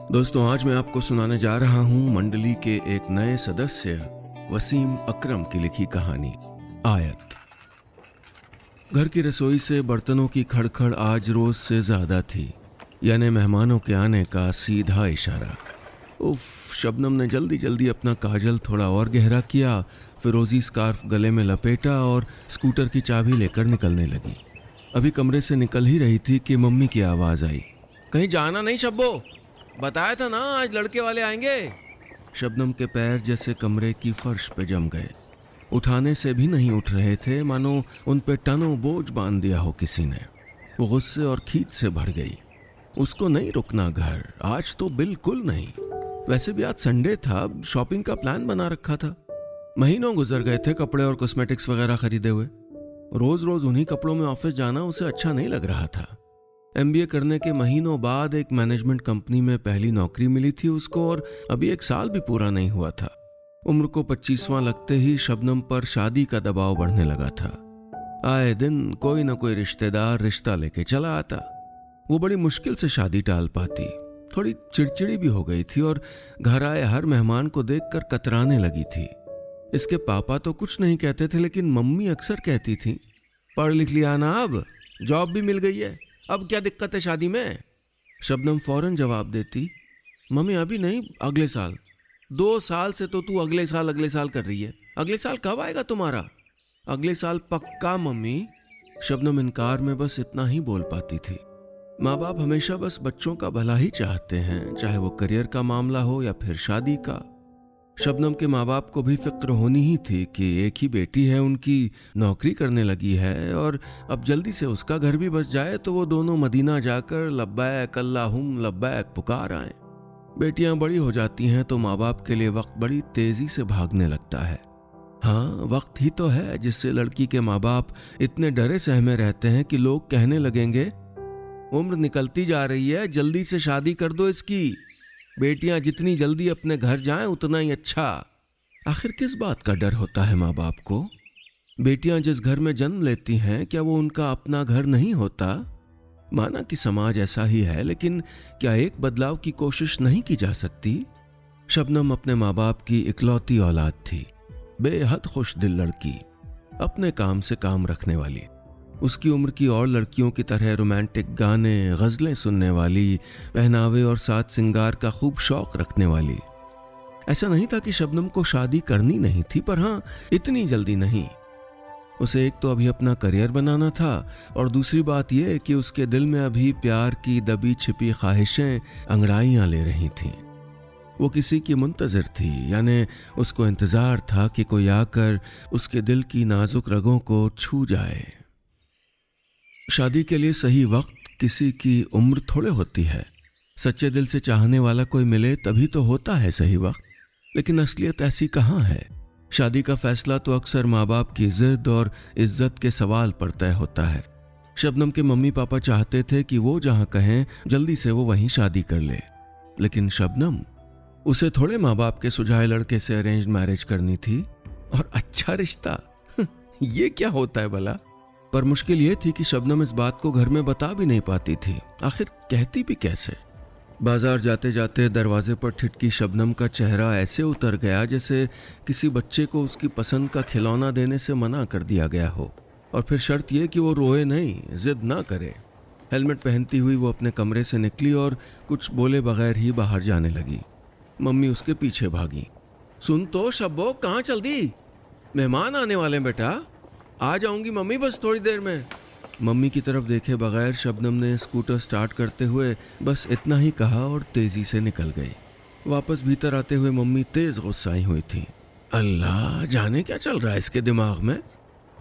दोस्तों, आज मैं आपको सुनाने जा रहा हूं मंडली के एक नए सदस्य वसीम अकरम की लिखी कहानी आयत। घर की रसोई से बर्तनों की खड़खड़ आज रोज से ज्यादा थी, यानी मेहमानों के आने का सीधा इशारा। उफ, शबनम ने जल्दी जल्दी अपना काजल थोड़ा और गहरा किया, फिरोजी स्कार्फ गले में लपेटा और स्कूटर की चाबी लेकर निकलने लगी। अभी कमरे से निकल ही रही थी कि मम्मी की आवाज आई, कहीं जाना नहीं शब्बो, बताया था ना आज लड़के वाले आएंगे। शबनम के पैर जैसे कमरे की फर्श पे जम गए, उठाने से भी नहीं उठ रहे थे, मानो उन पे टनों बोझ बांध दिया हो किसी ने। वो गुस्से और खींच से भर गई। उसको नहीं रुकना घर, आज तो बिल्कुल नहीं। वैसे भी आज संडे था, शॉपिंग का प्लान बना रखा था। महीनों गुजर गए थे कपड़े और कॉस्मेटिक्स वगैरह खरीदे हुए। रोज रोज उन्हीं कपड़ों में ऑफिस जाना उसे अच्छा नहीं लग रहा था। एमबीए करने के महीनों बाद एक मैनेजमेंट कंपनी में पहली नौकरी मिली थी उसको, और अभी 1 साल भी पूरा नहीं हुआ था। उम्र को 25वां लगते ही शबनम पर शादी का दबाव बढ़ने लगा था। आए दिन कोई ना कोई रिश्तेदार रिश्ता लेके चला आता। वो बड़ी मुश्किल से शादी टाल पाती। थोड़ी चिड़चिड़ी भी हो गई थी और घर आए हर मेहमान को देखकर कतराने लगी थी। इसके पापा तो कुछ नहीं कहते थे, लेकिन मम्मी अक्सर कहती थी, पढ़ लिख लिया ना, अब जॉब भी मिल गई है, अब क्या दिक्कत है शादी में। शबनम फौरन जवाब देती, मम्मी अभी नहीं, अगले साल। 2 साल से तो तू अगले साल कर रही है, अगले साल कब आएगा तुम्हारा? अगले साल पक्का मम्मी। शबनम इनकार में बस इतना ही बोल पाती थी। माँ बाप हमेशा बस बच्चों का भला ही चाहते हैं, चाहे वो करियर का मामला हो या फिर शादी का। शबनम के माँ बाप को भी फिक्र होनी ही थी कि एक ही बेटी है उनकी, नौकरी करने लगी है, और अब जल्दी से उसका घर भी बस जाए तो वो दोनों मदीना जाकर लब्बैक अल्लाहुम लब्बैक पुकार आए। बेटियां बड़ी हो जाती हैं तो माँ बाप के लिए वक्त बड़ी तेजी से भागने लगता है। हाँ, वक्त ही तो है जिससे लड़की के माँ बाप इतने डरे सहमे रहते हैं कि लोग कहने लगेंगे, उम्र निकलती जा रही है, जल्दी से शादी कर दो इसकी। बेटियां जितनी जल्दी अपने घर जाएं उतना ही अच्छा। आखिर किस बात का डर होता है माँ बाप को? बेटियां जिस घर में जन्म लेती हैं, क्या वो उनका अपना घर नहीं होता? माना कि समाज ऐसा ही है, लेकिन क्या एक बदलाव की कोशिश नहीं की जा सकती? शबनम अपने माँ बाप की इकलौती औलाद थी, बेहद खुश दिल लड़की, अपने काम से काम रखने वाली। उसकी उम्र की और लड़कियों की तरह रोमांटिक गाने, गजलें सुनने वाली, पहनावे और साज सिंगार का खूब शौक रखने वाली। ऐसा नहीं था कि शबनम को शादी करनी नहीं थी, पर हाँ, इतनी जल्दी नहीं। उसे एक तो अभी अपना करियर बनाना था, और दूसरी बात यह कि उसके दिल में अभी प्यार की दबी छिपी ख्वाहिशें अंगड़ाइयां ले रही थीं। वो किसी की मुंतजर थी, यानी उसको इंतजार था कि कोई आकर उसके दिल की नाजुक रगों को छू जाए। शादी के लिए सही वक्त किसी की उम्र थोड़े होती है। सच्चे दिल से चाहने वाला कोई मिले तभी तो होता है सही वक्त, लेकिन असलियत ऐसी कहाँ है। शादी का फैसला तो अक्सर माँ बाप की जिद और इज्जत के सवाल पर तय होता है। शबनम के मम्मी पापा चाहते थे कि वो जहाँ कहें जल्दी से वो वहीं शादी कर ले, लेकिन शबनम, उसे थोड़े माँ बाप के सुझाए लड़के से अरेंज्ड मैरिज करनी थी। और अच्छा रिश्ता ये क्या होता है भला? पर मुश्किल ये थी कि शबनम इस बात को घर में बता भी नहीं पाती थी। आखिर कहती भी कैसे? बाजार जाते जाते दरवाजे पर ठिठकी शबनम का चेहरा ऐसे उतर गया जैसे किसी बच्चे को उसकी पसंद का खिलौना देने से मना कर दिया गया हो, और फिर शर्त यह कि वो रोए नहीं, जिद ना करे। हेलमेट पहनती हुई वो अपने कमरे से निकली और कुछ बोले बगैर ही बाहर जाने लगी। मम्मी उसके पीछे भागी। सुन तो शब्बो, कहाँ चल दी? मेहमान आने वाले हैं बेटा, आ जाऊंगी मम्मी बस थोड़ी देर में। मम्मी की तरफ देखे बगैर शबनम ने स्कूटर स्टार्ट करते हुए बस इतना ही कहा और तेजी से निकल गई। वापस भीतर आते हुए मम्मी तेज गुस्साई हुई थी। अल्लाह जाने क्या चल रहा है इसके दिमाग में।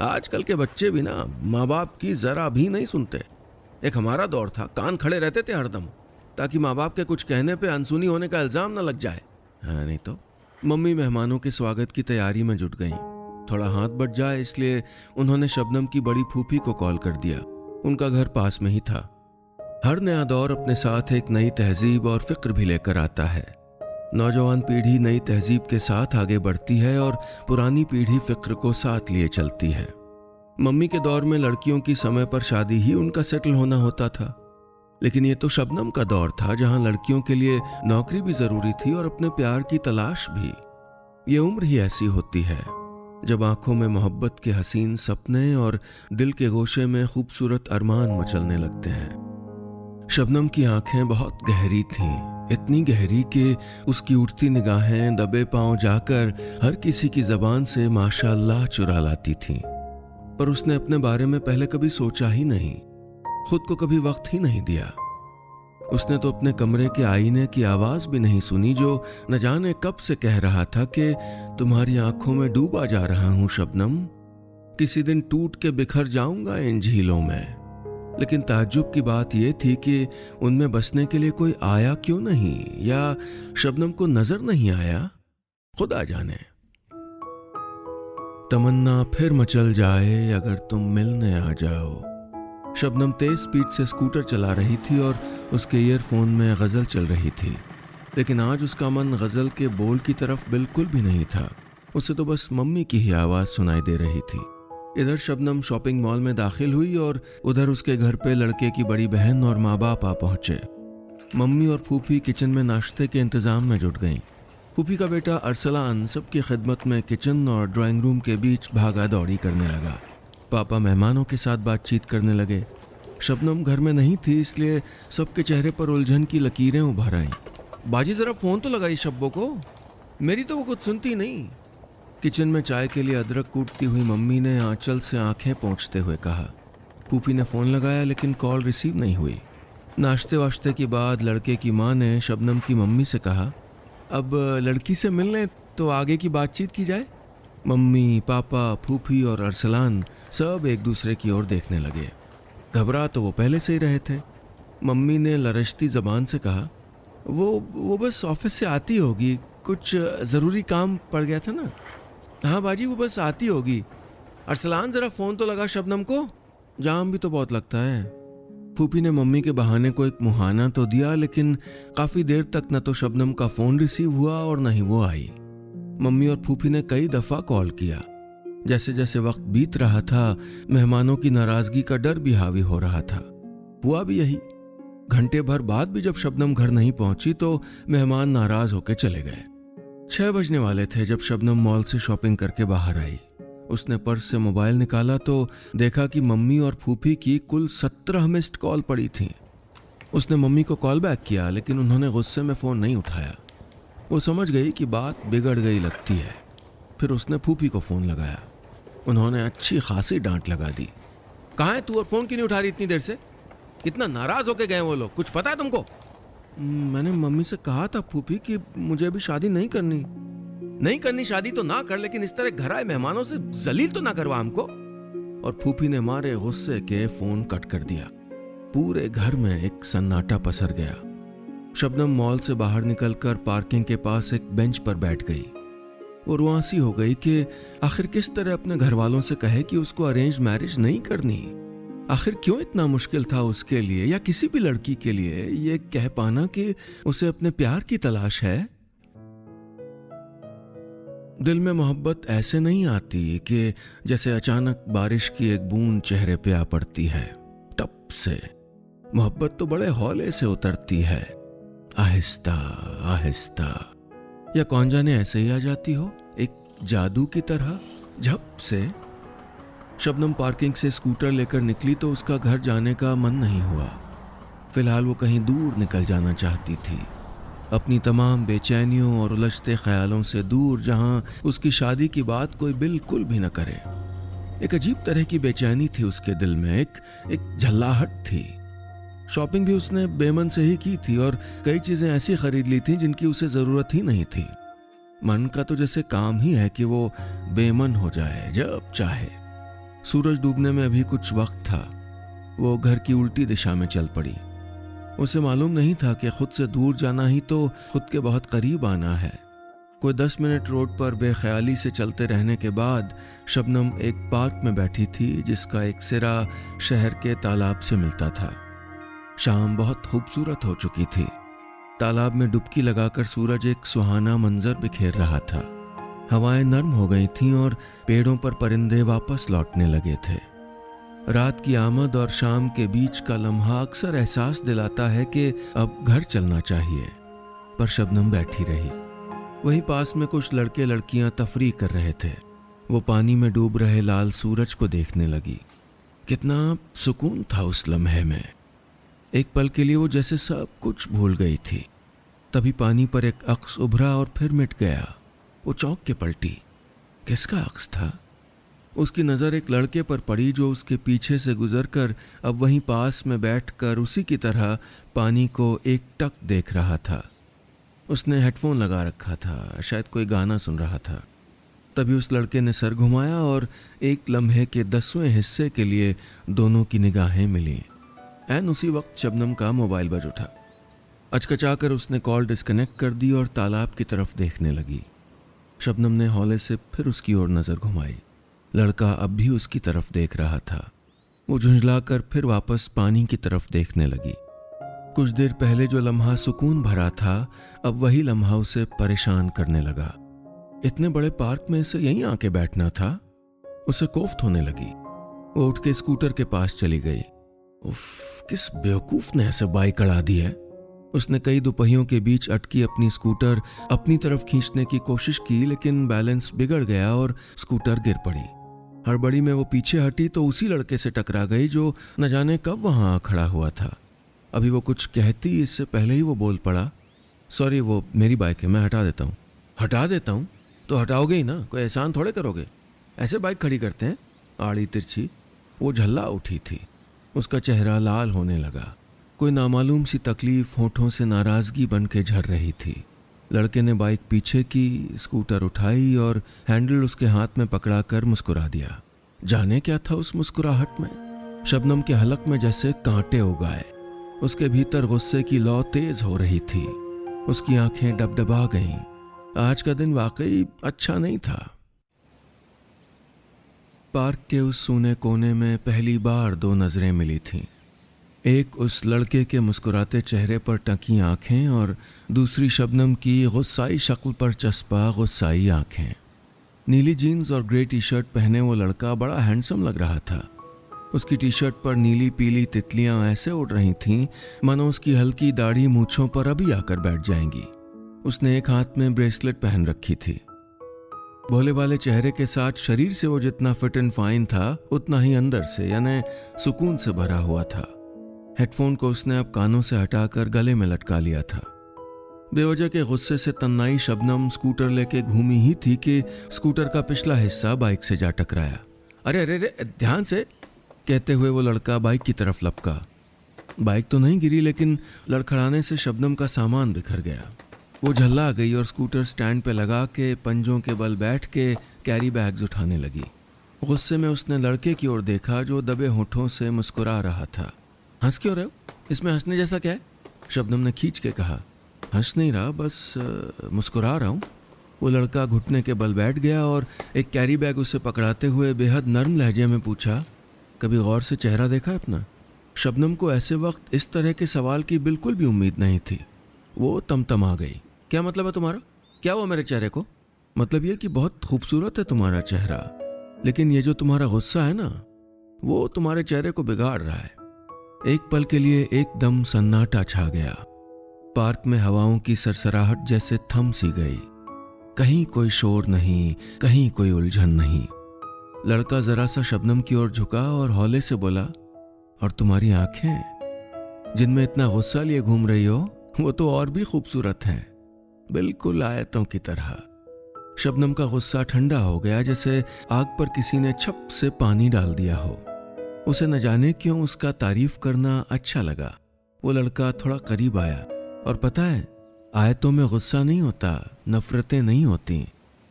आजकल के बच्चे भी ना माँ बाप की जरा भी नहीं सुनते। एक हमारा दौर था, कान खड़े रहते थे हरदम, ताकि माँ बाप के कुछ कहने पे अनसुनी होने का इल्जाम न लग जाए। हाँ नहीं तो। मम्मी मेहमानों के स्वागत की तैयारी में जुट गई। थोड़ा हाथ बट जाए इसलिए उन्होंने शबनम की बड़ी फूफी को कॉल कर दिया। उनका घर पास में ही था। हर नया दौर अपने साथ एक नई तहजीब और फिक्र भी लेकर आता है। नौजवान पीढ़ी नई तहजीब के साथ आगे बढ़ती है और पुरानी पीढ़ी फिक्र को साथ लिए चलती है। मम्मी के दौर में लड़कियों की समय पर शादी ही उनका सेटल होना होता था। लेकिन ये तो शबनम का दौर था जहां लड़कियों के लिए नौकरी भी जरूरी थी और अपने प्यार की तलाश भी। ये उम्र ही ऐसी होती है जब आंखों में मोहब्बत के हसीन सपने और दिल के गोशे में खूबसूरत अरमान मचलने लगते हैं। शबनम की आंखें बहुत गहरी थीं, इतनी गहरी कि उसकी उठती निगाहें दबे पांव जाकर हर किसी की जबान से माशाअल्लाह चुरा लाती थीं। पर उसने अपने बारे में पहले कभी सोचा ही नहीं, खुद को कभी वक्त ही नहीं दिया। उसने तो अपने कमरे के आईने की आवाज भी नहीं सुनी जो न जाने कब से कह रहा था कि तुम्हारी आंखों में डूबा जा रहा हूं शबनम, किसी दिन टूट के बिखर जाऊंगा इन झीलों में। लेकिन ताज्जुब की बात यह थी कि उनमें बसने के लिए कोई आया क्यों नहीं, या शबनम को नजर नहीं आया, खुदा जाने। तमन्ना फिर मचल जाए अगर तुम मिलने आ जाओ। शबनम तेज स्पीड से स्कूटर चला रही थी और उसके ईयरफोन में गजल चल रही थी, लेकिन आज उसका मन गजल के बोल की तरफ बिल्कुल भी नहीं था। उसे तो बस मम्मी की ही आवाज सुनाई दे रही थी। इधर शबनम शॉपिंग मॉल में दाखिल हुई और उधर उसके घर पे लड़के की बड़ी बहन और माँ बाप आ पहुंचे। मम्मी और फूफी किचन में नाश्ते के इंतजाम में जुट गईं। फूफी का बेटा अरसलान सबकी खिदमत में किचन और ड्राइंग रूम के बीच भागा दौड़ी करने लगा। पापा मेहमानों के साथ बातचीत करने लगे। शबनम घर में नहीं थी, इसलिए सबके चेहरे पर उलझन की लकीरें उभर आईं। बाजी जरा फोन तो लगाई शब्बो को, मेरी तो वो कुछ सुनती नहीं। किचन में चाय के लिए अदरक कूटती हुई मम्मी ने आंचल से आंखें पोंछते हुए कहा। फूफी ने फोन लगाया लेकिन कॉल रिसीव नहीं हुई। नाश्ते वाश्ते के बाद लड़के की माँ ने शबनम की मम्मी से कहा, अब लड़की से मिलने तो आगे की बातचीत की जाए। मम्मी, पापा, फूफी और अरसलान सब एक दूसरे की ओर देखने लगे। घबरा तो वो पहले से ही रहे थे। मम्मी ने लरजती जबान से कहा, वो बस ऑफिस से आती होगी, कुछ ज़रूरी काम पड़ गया था ना। हाँ बाजी, वो बस आती होगी। अरसलान ज़रा फ़ोन तो लगा शबनम को, जाम भी तो बहुत लगता है। फूफी ने मम्मी के बहाने को एक मुहाना तो दिया, लेकिन काफ़ी देर तक न तो शबनम का फ़ोन रिसीव हुआ और न ही वो आई। मम्मी और फूफी ने कई दफ़ा कॉल किया। जैसे जैसे वक्त बीत रहा था, मेहमानों की नाराजगी का डर भी हावी हो रहा था। हुआ भी यही। घंटे भर बाद भी जब शबनम घर नहीं पहुंची तो मेहमान नाराज होकर चले गए। 6 बजने वाले थे जब शबनम मॉल से शॉपिंग करके बाहर आई। उसने पर्स से मोबाइल निकाला तो देखा कि मम्मी और फूफी की कुल 17 मिस्ड कॉल पड़ी थी। उसने मम्मी को कॉल बैक किया, लेकिन उन्होंने गुस्से में फ़ोन नहीं उठाया। वो समझ गई कि बात बिगड़ गई लगती है। फिर उसने फूफी को फ़ोन लगाया। उन्होंने अच्छी खासी डांट लगा दी। कहाँ है तू और फ़ोन क्यों नहीं उठा रही इतनी देर से? कितना नाराज़ होके गए वो लोग, कुछ पता है तुमको? मैंने मम्मी से कहा था फूफी कि मुझे अभी शादी नहीं करनी शादी तो ना कर, लेकिन इस तरह घर आए मेहमानों से जलील तो ना करवा हमको। और फूफी ने मारे गुस्से के फ़ोन कट कर दिया। पूरे घर में एक सन्नाटा पसर गया। शबनम मॉल से बाहर निकलकर पार्किंग के पास एक बेंच पर बैठ गई। वो रुआंसी हो गई कि आखिर किस तरह अपने घर वालों से कहे कि उसको अरेंज मैरिज नहीं करनी। आखिर क्यों इतना मुश्किल था उसके लिए या किसी भी लड़की के लिए ये कह पाना कि उसे अपने प्यार की तलाश है। दिल में मोहब्बत ऐसे नहीं आती कि जैसे अचानक बारिश की एक बूंद चेहरे पे आ पड़ती है, टप से। मोहब्बत तो बड़े हौले से उतरती है, आहिस्ता आहिस्ता, या कौन जाने ऐसे ही आ जाती हो, एक जादू की तरह झप से। शबनम पार्किंग से स्कूटर लेकर निकली तो उसका घर जाने का मन नहीं हुआ। फिलहाल वो कहीं दूर निकल जाना चाहती थी, अपनी तमाम बेचैनियों और उलझते ख्यालों से दूर, जहां उसकी शादी की बात कोई बिल्कुल भी न करे। एक अजीब तरह की बेचैनी थी उसके दिल में, एक झल्लाहट थी। शॉपिंग भी उसने बेमन से ही की थी और कई चीजें ऐसी खरीद ली थी जिनकी उसे जरूरत ही नहीं थी। मन का तो जैसे काम ही है कि वो बेमन हो जाए जब चाहे। सूरज डूबने में अभी कुछ वक्त था। वो घर की उल्टी दिशा में चल पड़ी। उसे मालूम नहीं था कि खुद से दूर जाना ही तो खुद के बहुत करीब आना है। कोई 10 मिनट रोड पर बेख्याली से चलते रहने के बाद शबनम एक पार्क में बैठी थी जिसका एक सिरा शहर के तालाब से मिलता था। शाम बहुत खूबसूरत हो चुकी थी। तालाब में डुबकी लगाकर सूरज एक सुहाना मंजर बिखेर रहा था। हवाएं नर्म हो गई थीं और पेड़ों पर परिंदे वापस लौटने लगे थे। रात की आमद और शाम के बीच का लम्हा अक्सर एहसास दिलाता है कि अब घर चलना चाहिए। पर शबनम बैठी रही। वहीं पास में कुछ लड़के लड़कियां तफरीह कर रहे थे। वो पानी में डूब रहे लाल सूरज को देखने लगी। कितना सुकून था उस लम्हे में। एक पल के लिए वो जैसे सब कुछ भूल गई थी। तभी पानी पर एक अक्स उभरा और फिर मिट गया। वो चौंक के पलटी। किसका अक्स था? उसकी नज़र एक लड़के पर पड़ी जो उसके पीछे से गुजरकर अब वहीं पास में बैठकर उसी की तरह पानी को एकटक देख रहा था। उसने हेडफोन लगा रखा था, शायद कोई गाना सुन रहा था। तभी उस लड़के ने सर घुमाया और एक लम्हे के 10वें हिस्से के लिए दोनों की निगाहें मिली। ऐन उसी वक्त शबनम का मोबाइल बज उठा। अचकचाकर उसने कॉल डिस्कनेक्ट कर दी और तालाब की तरफ देखने लगी। शबनम ने हौले से फिर उसकी ओर नज़र घुमाई। लड़का अब भी उसकी तरफ देख रहा था। वो झुंझलाकर फिर वापस पानी की तरफ देखने लगी। कुछ देर पहले जो लम्हा सुकून भरा था, अब वही लम्हा उसे परेशान करने लगा। इतने बड़े पार्क में इसे यहीं आके बैठना था। उसे कोफ्त होने लगी। वो उठ के स्कूटर के पास चली गई। उफ, किस बेवकूफ ने ऐसे बाइक अड़ा दी है। उसने कई दोपहियों के बीच अटकी अपनी स्कूटर अपनी तरफ खींचने की कोशिश की, लेकिन बैलेंस बिगड़ गया और स्कूटर गिर पड़ी। हड़बड़ी में वो पीछे हटी तो उसी लड़के से टकरा गई जो न जाने कब वहां खड़ा हुआ था। अभी वो कुछ कहती इससे पहले ही वो बोल पड़ा, सॉरी, वो मेरी बाइक है, मैं हटा देता हूँ। हटा देता हूँ? तो हटाओगे ही ना, कोई एहसान थोड़े करोगे। ऐसे बाइक खड़ी करते हैं? आड़ी तिरछी। वो झल्ला उठी थी। उसका चेहरा लाल होने लगा। कोई नामालूम सी तकलीफ होठों से नाराजगी बन के झर रही थी। लड़के ने बाइक पीछे की, स्कूटर उठाई और हैंडल उसके हाथ में पकड़ाकर मुस्कुरा दिया। जाने क्या था उस मुस्कुराहट में। शबनम के हलक में जैसे कांटे उगाए। उसके भीतर गुस्से की लौ तेज हो रही थी। उसकी आंखें डबडबा गईं। आज का दिन वाकई अच्छा नहीं था। पार्क के उस सूने कोने में पहली बार दो नजरें मिली थीं। एक उस लड़के के मुस्कुराते चेहरे पर टकी आंखें और दूसरी शबनम की गुस्साई शक्ल पर चस्पा गुस्साई आंखें। नीली जीन्स और ग्रे टी शर्ट पहने वो लड़का बड़ा हैंडसम लग रहा था। उसकी टी शर्ट पर नीली पीली तितलियां ऐसे उड़ रही थीं मानो उसकी हल्की दाढ़ी मूंछों पर अभी आकर बैठ जाएंगी। उसने एक हाथ में ब्रेसलेट पहन रखी थी। भोले वाले चेहरे के साथ शरीर से वो जितना फिट एंड फाइन था, उतना ही अंदर से यानी सुकून से भरा हुआ था। हेडफोन को उसने अब कानों से हटाकर गले में लटका लिया था। बेवजह के गुस्से से तन्नाई शबनम स्कूटर लेके घूमी ही थी कि स्कूटर का पिछला हिस्सा बाइक से जा टकराया। अरे अरे अरे, ध्यान से, कहते हुए वो लड़का बाइक की तरफ लपका। बाइक तो नहीं गिरी, लेकिन लड़खड़ाने से शबनम का सामान बिखर गया। वो झल्ला गई और स्कूटर स्टैंड पे लगा के पंजों के बल बैठ के कैरी बैग्स उठाने लगी। गुस्से में उसने लड़के की ओर देखा जो दबे होठों से मुस्कुरा रहा था। हंस क्यों रहे हो? इसमें हंसने जैसा क्या है? शबनम ने खींच के कहा। हंस नहीं रहा, बस मुस्कुरा रहा हूँ। वो लड़का घुटने के बल बैठ गया और एक कैरी बैग उसे पकड़ाते हुए बेहद नर्म लहजे में पूछा, कभी गौर से चेहरा देखा है अपना? शबनम को ऐसे वक्त इस तरह के सवाल की बिल्कुल भी उम्मीद नहीं थी। वो तमतमा गई। क्या मतलब है तुम्हारा? क्या हुआ मेरे चेहरे को? मतलब ये कि बहुत खूबसूरत है तुम्हारा चेहरा, लेकिन ये जो तुम्हारा गुस्सा है ना, वो तुम्हारे चेहरे को बिगाड़ रहा है। एक पल के लिए एकदम सन्नाटा छा गया। पार्क में हवाओं की सरसराहट जैसे थम सी गई। कहीं कोई शोर नहीं, कहीं कोई उलझन नहीं। लड़का जरा सा शबनम की ओर झुका और हौले से बोला, और तुम्हारी आंखें जिनमें इतना गुस्सा लिए घूम रही हो, वो तो और भी खूबसूरत हैं, बिल्कुल आयतों की तरह। शबनम का गुस्सा ठंडा हो गया, जैसे आग पर किसी ने छप से पानी डाल दिया हो। उसे न जाने क्यों उसका तारीफ करना अच्छा लगा। वो लड़का थोड़ा करीब आया और पता है, आयतों में गुस्सा नहीं होता, नफरतें नहीं होती,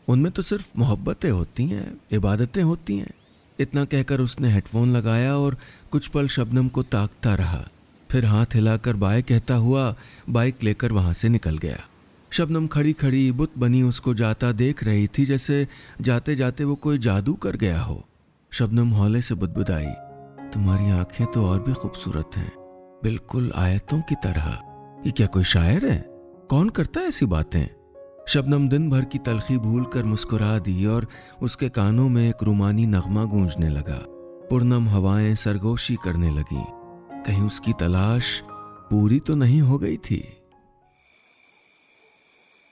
उनमें तो सिर्फ मोहब्बतें होती हैं, इबादतें होती हैं। इतना कहकर उसने हेडफोन लगाया और कुछ पल शबनम को ताकता रहा, फिर हाथ हिलाकर बाय कहता हुआ बाइक लेकर वहां से निकल गया। शबनम खड़ी खड़ी बुत बनी उसको जाता देख रही थी, जैसे जाते जाते वो कोई जादू कर गया हो। शबनम हौले से बुदबुदाई, तुम्हारी आंखें तो और भी खूबसूरत हैं, बिल्कुल आयतों की तरह। ये क्या कोई शायर है? कौन करता है ऐसी बातें? शबनम दिन भर की तलखी भूलकर मुस्कुरा दी और उसके कानों में एक रूमानी नगमा गूंजने लगा। पुरनम हवाएं सरगोशी करने लगी। कहीं उसकी तलाश पूरी तो नहीं हो गई थी।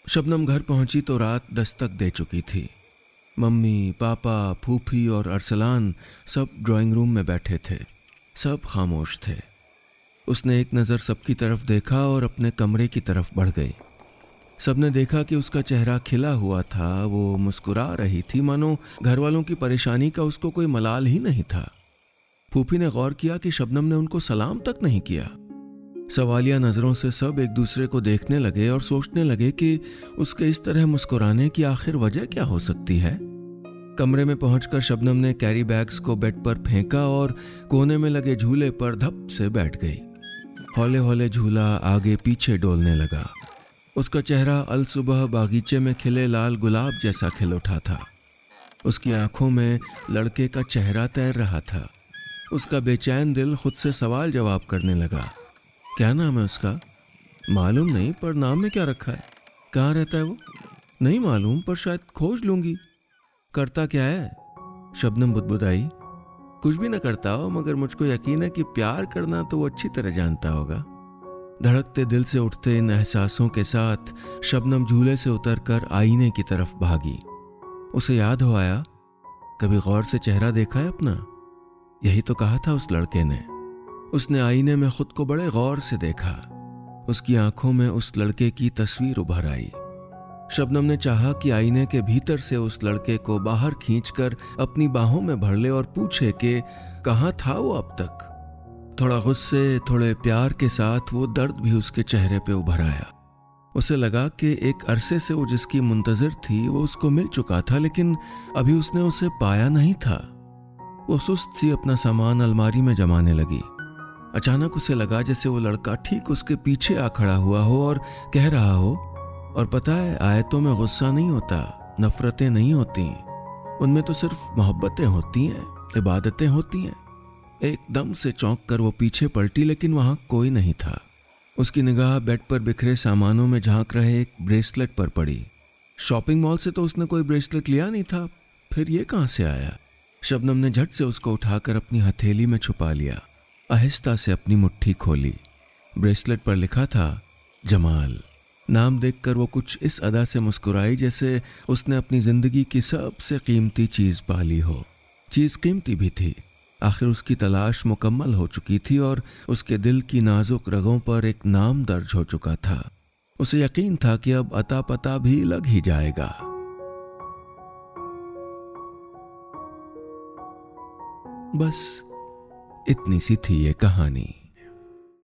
शबनम घर पहुंची तो रात दस्तक दे चुकी थी। मम्मी, पापा, फूफी और अरसलान सब ड्राइंग रूम में बैठे थे। सब खामोश थे। उसने एक नज़र सबकी तरफ देखा और अपने कमरे की तरफ बढ़ गई। सबने देखा कि उसका चेहरा खिला हुआ था। वो मुस्कुरा रही थी, मानो घर वालों की परेशानी का उसको कोई मलाल ही नहीं था। फूफी ने गौर किया कि शबनम ने उनको सलाम तक नहीं किया। सवालिया नज़रों से सब एक दूसरे को देखने लगे और सोचने लगे कि उसके इस तरह मुस्कुराने की आखिर वजह क्या हो सकती है। कमरे में पहुंचकर शबनम ने कैरी बैग्स को बेड पर फेंका और कोने में लगे झूले पर धप से बैठ गई। हौले हौले झूला आगे पीछे डोलने लगा। उसका चेहरा अलसुबह बागीचे में खिले लाल गुलाब जैसा खिल उठा था। उसकी आंखों में लड़के का चेहरा तैर रहा था। उसका बेचैन दिल खुद से सवाल जवाब करने लगा। क्या नाम है उसका? मालूम नहीं, पर नाम में क्या रखा है? कहाँ रहता है वो? नहीं मालूम, पर शायद खोज लूंगी। करता क्या है? शबनम बुदबुदाई। कुछ भी न करता हो, मगर मुझको यकीन है कि प्यार करना तो वो अच्छी तरह जानता होगा। धड़कते दिल से उठते इन एहसासों के साथ शबनम झूले से उतरकर आईने की तरफ भागी। उसे याद हो आया, कभी गौर से चेहरा देखा है अपना? यही तो कहा था उस लड़के ने। उसने आईने में खुद को बड़े गौर से देखा। उसकी आंखों में उस लड़के की तस्वीर उभर आई। शबनम ने चाहा कि आईने के भीतर से उस लड़के को बाहर खींचकर अपनी बाहों में भर ले और पूछे कि कहाँ था वो अब तक। थोड़ा गुस्से, थोड़े प्यार के साथ वो दर्द भी उसके चेहरे पे उभर आया। उसे लगा कि एक अरसे से वो जिसकी मुंतजर थी वो उसको मिल चुका था, लेकिन अभी उसने उसे पाया नहीं था। वो सुस्त सी अपना सामान अलमारी में जमाने लगी। अचानक उसे लगा जैसे वो लड़का ठीक उसके पीछे आ खड़ा हुआ हो और कह रहा हो, और पता है, आयतों में गुस्सा नहीं होता, नफरतें नहीं होती, उनमें तो सिर्फ मोहब्बतें होती हैं, इबादतें होती हैं। एकदम से चौंक कर वो पीछे पलटी, लेकिन वहां कोई नहीं था। उसकी निगाह बेड पर बिखरे सामानों में झांक रहे एक ब्रेसलेट पर पड़ी। शॉपिंग मॉल से तो उसने कोई ब्रेसलेट लिया नहीं था, फिर ये कहां से आया? शबनम ने झट से उसको उठाकर अपनी हथेली में छुपा लिया। आहिस्ता से अपनी मुट्ठी खोली। ब्रेसलेट पर लिखा था जमाल। नाम देखकर वो कुछ इस अदा से मुस्कुराई जैसे उसने अपनी जिंदगी की सबसे कीमती चीज पा ली हो। चीज कीमती भी थी, आखिर उसकी तलाश मुकम्मल हो चुकी थी और उसके दिल की नाजुक रगों पर एक नाम दर्ज हो चुका था। उसे यकीन था कि अब अता पता भी लग ही जाएगा। बस इतनी सी थी ये कहानी।